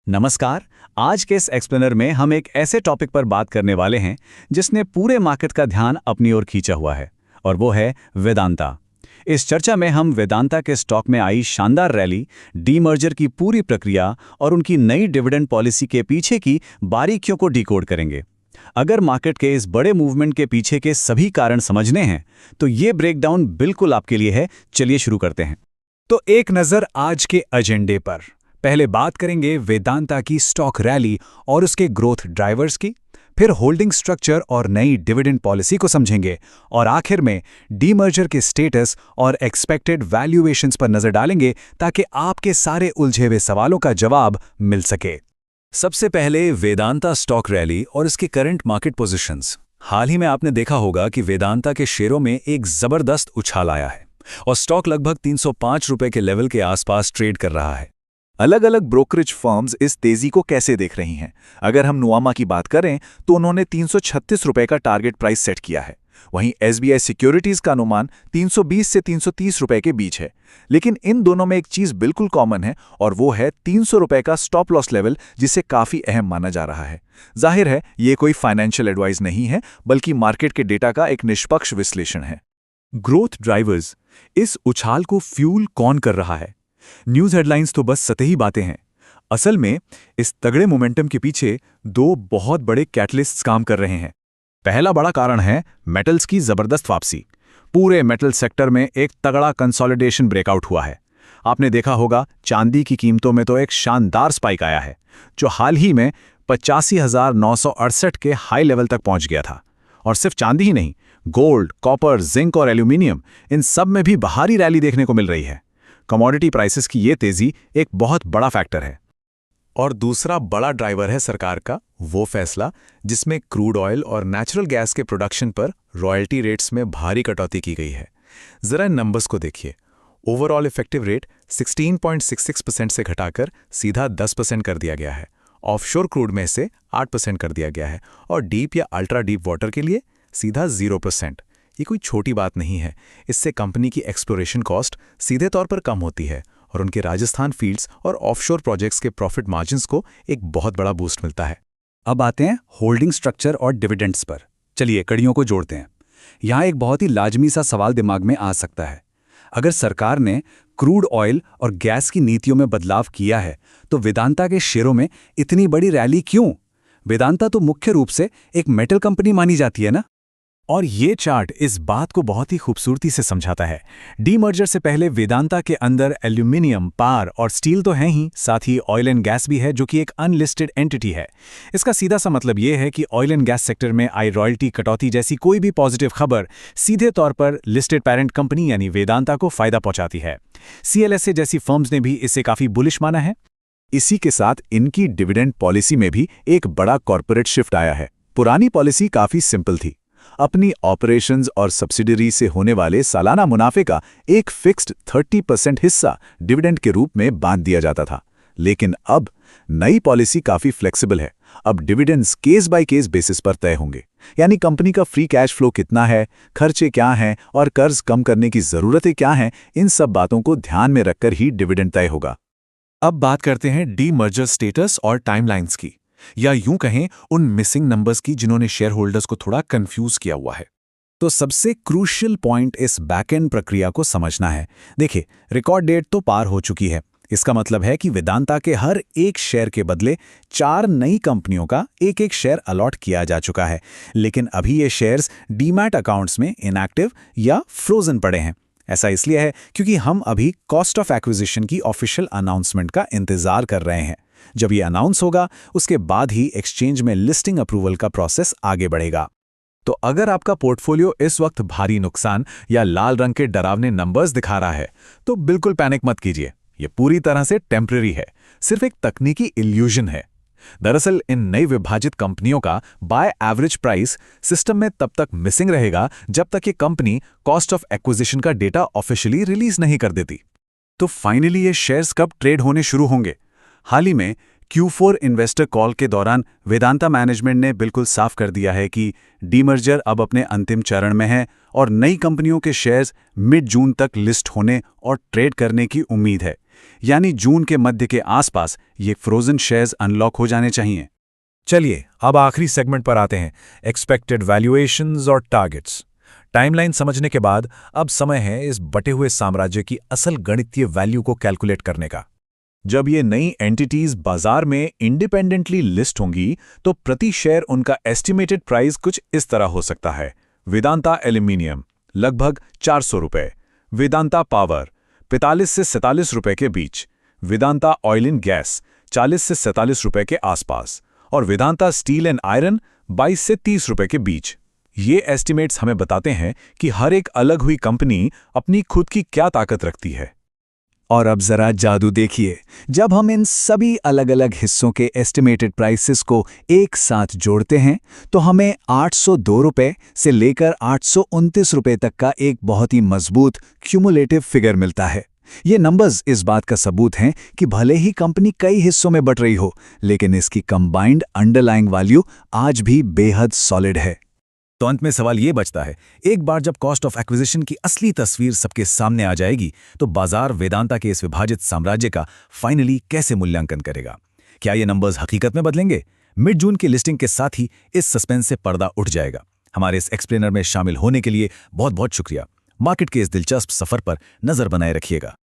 नमस्कार। आज के इस एक्सप्लेनर में हम एक ऐसे टॉपिक पर बात करने वाले हैं जिसने पूरे मार्केट का ध्यान अपनी ओर खींचा हुआ है, और वो है वेदांता। इस चर्चा में हम वेदांता के स्टॉक में आई शानदार रैली, डीमर्जर की पूरी प्रक्रिया और उनकी नई डिविडेंड पॉलिसी के पीछे की बारीकियों को डिकोड करेंगे। अगर मार्केट के इस बड़े मूवमेंट के पीछे के सभी कारण समझने हैं तो ये ब्रेकडाउन बिल्कुल आपके लिए है। चलिए शुरू करते हैं। तो एक नज़र आज के एजेंडे पर। पहले बात करेंगे वेदांता की स्टॉक रैली और उसके ग्रोथ ड्राइवर्स की, फिर होल्डिंग स्ट्रक्चर और नई डिविडेंड पॉलिसी को समझेंगे, और आखिर में डीमर्जर के स्टेटस और एक्सपेक्टेड वैल्यूएशंस पर नजर डालेंगे ताकि आपके सारे उलझे हुए सवालों का जवाब मिल सके। सबसे पहले वेदांता स्टॉक रैली और इसके करंट मार्केट पोजीशंस। हाल ही में आपने देखा होगा कि वेदांता के शेयरों में एक जबरदस्त उछाल आया है और स्टॉक लगभग 305 रुपए के लेवल के आसपास ट्रेड कर रहा है। अलग अलग ब्रोकरेज फर्म्स इस तेजी को कैसे देख रही हैं? अगर हम नुआमा की बात करें तो उन्होंने 336 रुपए का टारगेट प्राइस सेट किया है। वहीं एसबीआई सिक्योरिटीज का अनुमान 320 से 330 रुपए के बीच है। लेकिन इन दोनों में एक चीज बिल्कुल कॉमन है, और वो है 300 रुपए का स्टॉप लॉस लेवल, जिसे काफी अहम माना जा रहा है। जाहिर है ये कोई फाइनेंशियल एडवाइस नहीं है, बल्कि मार्केट के डेटा का एक निष्पक्ष विश्लेषण है। ग्रोथ ड्राइवर्स, इस उछाल को फ्यूल कौन कर रहा है? न्यूज़ हेडलाइंस तो बस सतही बातें हैं। असल में इस तगड़े मोमेंटम के पीछे दो बहुत बड़े कैटलिस्ट्स काम कर रहे हैं। पहला बड़ा कारण है मेटल्स की जबरदस्त वापसी। पूरे मेटल सेक्टर में एक तगड़ा कंसोलिडेशन ब्रेकआउट हुआ है। आपने देखा होगा चांदी की कीमतों में तो एक शानदार स्पाइक आया है, जो हाल ही में 85,968 के हाई लेवल तक पहुंच गया था। और सिर्फ चांदी ही नहीं, गोल्ड, कॉपर, जिंक और एल्यूमिनियम, इन सब में भी बाहरी रैली देखने को मिल रही है। कमोडिटी प्राइसेस की ये तेजी एक बहुत बड़ा फैक्टर है। और दूसरा बड़ा ड्राइवर है सरकार का वो फैसला जिसमें क्रूड ऑयल और नेचुरल गैस के प्रोडक्शन पर रॉयल्टी रेट्स में भारी कटौती की गई है। जरा इन नंबर्स को देखिए। ओवरऑल इफेक्टिव रेट 16.66% से घटाकर सीधा 10% कर दिया गया है। ऑफशोर क्रूड में से 8% कर दिया गया है, और डीप या अल्ट्रा डीप वाटर के लिए सीधा 0%। ये कोई छोटी बात नहीं है। इससे कंपनी की एक्सप्लोरेशन कॉस्ट सीधे तौर पर कम होती है, और उनके राजस्थान फील्ड्स और ऑफशोर प्रोजेक्ट्स के प्रॉफिट मार्जिन्स को एक बहुत बड़ा बूस्ट मिलता है। अब आते हैं होल्डिंग स्ट्रक्चर और डिविडेंड्स पर। चलिए कड़ियों को जोड़ते हैं। यहाँ एक बहुत ही लाजमी सा सवाल दिमाग में आ सकता है। अगर सरकार ने क्रूड ऑयल और गैस की नीतियों में बदलाव किया है तो वेदांता के शेयरों में इतनी बड़ी रैली क्यों? वेदांता तो मुख्य रूप से एक मेटल कंपनी मानी जाती है ना। और ये चार्ट इस बात को बहुत ही खूबसूरती से समझाता है। डीमर्जर से पहले वेदांता के अंदर एल्यूमिनियम, पार और स्टील तो हैं ही, साथ ही ऑयल एंड गैस भी है, जो कि एक अनलिस्टेड एंटिटी है। इसका सीधा सा मतलब ये है कि ऑयल एंड गैस सेक्टर में आई रॉयल्टी कटौती जैसी कोई भी पॉजिटिव खबर सीधे तौर पर लिस्टेड पेरेंट कंपनी यानी वेदांता को फायदा पहुंचाती है। सीएलएसए जैसी फर्म्स ने भी इसे काफी बुलिश माना है। इसी के साथ इनकी डिविडेंड पॉलिसी में भी एक बड़ा कॉर्पोरेट शिफ्ट आया है। पुरानी पॉलिसी काफी सिंपल थी। अपनी ऑपरेशंस और सब्सिडरी से होने वाले सालाना मुनाफे का एक फिक्स्ड 30% हिस्सा डिविडेंड के रूप में बांध दिया जाता था। लेकिन अब नई पॉलिसी काफी फ्लेक्सिबल है। अब dividends case by case basis पर तय होंगे, यानी कंपनी का फ्री कैश फ्लो कितना है, खर्चे क्या हैं और कर्ज कम करने की जरूरतें क्या हैं, इन सब बातों को ध्यान में रखकर ही डिविडेंड तय होगा। अब बात करते हैं डीमर्जर स्टेटस और टाइमलाइंस की, या यूं कहें उन मिसिंग नंबर्स की जिन्होंने शेयर होल्डर्स को थोड़ा कंफ्यूज किया हुआ है। तो सबसे क्रूशियल पॉइंट इस बैकएंड प्रक्रिया को समझना है। देखिए, रिकॉर्ड डेट तो पार हो चुकी है। इसका मतलब है कि वेदांता के हर एक शेयर के बदले 4 नई कंपनियों का एक एक शेयर अलॉट किया जा चुका है। लेकिन अभी ये शेयर्स डीमैट अकाउंट्स में इनएक्टिव या फ्रोजन पड़े हैं। ऐसा इसलिए है क्योंकि हम अभी कॉस्ट ऑफ एक्विजिशन की ऑफिशियल अनाउंसमेंट का इंतजार कर रहे हैं। जब ये अनाउंस होगा उसके बाद ही एक्सचेंज में लिस्टिंग अप्रूवल का प्रोसेस आगे बढ़ेगा। तो अगर आपका पोर्टफोलियो इस वक्त भारी नुकसान या लाल रंग के डरावने नंबर्स दिखा रहा है तो बिल्कुल पैनिक मत कीजिए। ये पूरी तरह से टेम्परेरी है, सिर्फ एक तकनीकी इल्यूजन है। दरअसल इन नई विभाजित कंपनियों का बाय एवरेज प्राइस सिस्टम में तब तक मिसिंग रहेगा जब तक ये कंपनी कॉस्ट ऑफ एक्विजिशन का डेटा ऑफिशियली रिलीज नहीं कर देती। तो फाइनली ये शेयर्स कब ट्रेड होने शुरू होंगे? हाल ही में Q4 इन्वेस्टर कॉल के दौरान वेदांता मैनेजमेंट ने बिल्कुल साफ कर दिया है कि डीमर्जर अब अपने अंतिम चरण में है और नई कंपनियों के शेयर्स मिड जून तक लिस्ट होने और ट्रेड करने की उम्मीद है। यानी जून के मध्य के आसपास ये फ्रोजन शेयर्स अनलॉक हो जाने चाहिए। चलिए अब आखिरी सेगमेंट पर आते हैं, एक्सपेक्टेड वैल्यूएशंस और टारगेट्स। टाइमलाइन समझने के बाद अब समय है इस बटे हुए साम्राज्य की असल गणितीय वैल्यू को कैलकुलेट करने का। जब ये नई एंटिटीज बाजार में इंडिपेंडेंटली लिस्ट होंगी तो प्रति शेयर उनका एस्टिमेटेड प्राइस कुछ इस तरह हो सकता है। वेदांता एल्यूमिनियम लगभग 400 रुपये, वेदांता पावर 45 से 47 रुपये के बीच, वेदांता ऑयल एंड गैस 40 से 47 रुपये के आसपास और वेदांता स्टील एंड आयरन 22 से 30 रुपये के बीच। ये एस्टिमेट्स हमें बताते हैं कि हर एक अलग हुई कंपनी अपनी खुद की क्या ताकत रखती है। और अब जरा जादू देखिए, जब हम इन सभी अलग अलग हिस्सों के एस्टिमेटेड प्राइसेस को एक साथ जोड़ते हैं तो हमें 802 रुपये से लेकर 829 रुपये तक का एक बहुत ही मजबूत क्यूमुलेटिव फिगर मिलता है। ये नंबर्स इस बात का सबूत हैं कि भले ही कंपनी कई हिस्सों में बट रही हो, लेकिन इसकी कंबाइंड अंडरलाइंग वैल्यू आज भी बेहद सॉलिड है। तो अंत में सवाल ये बचता है, एक बार जब कॉस्ट ऑफ एक्विजिशन की असली तस्वीर सबके सामने आ जाएगी तो बाजार वेदांता के इस विभाजित साम्राज्य का फाइनली कैसे मूल्यांकन करेगा? क्या ये नंबर्स हकीकत में बदलेंगे? मिड जून की लिस्टिंग के साथ ही इस सस्पेंस से पर्दा उठ जाएगा। हमारे इस एक्सप्लेनर में शामिल होने के लिए बहुत बहुत शुक्रिया। मार्केट के इस दिलचस्प सफर पर नजर बनाए रखिएगा।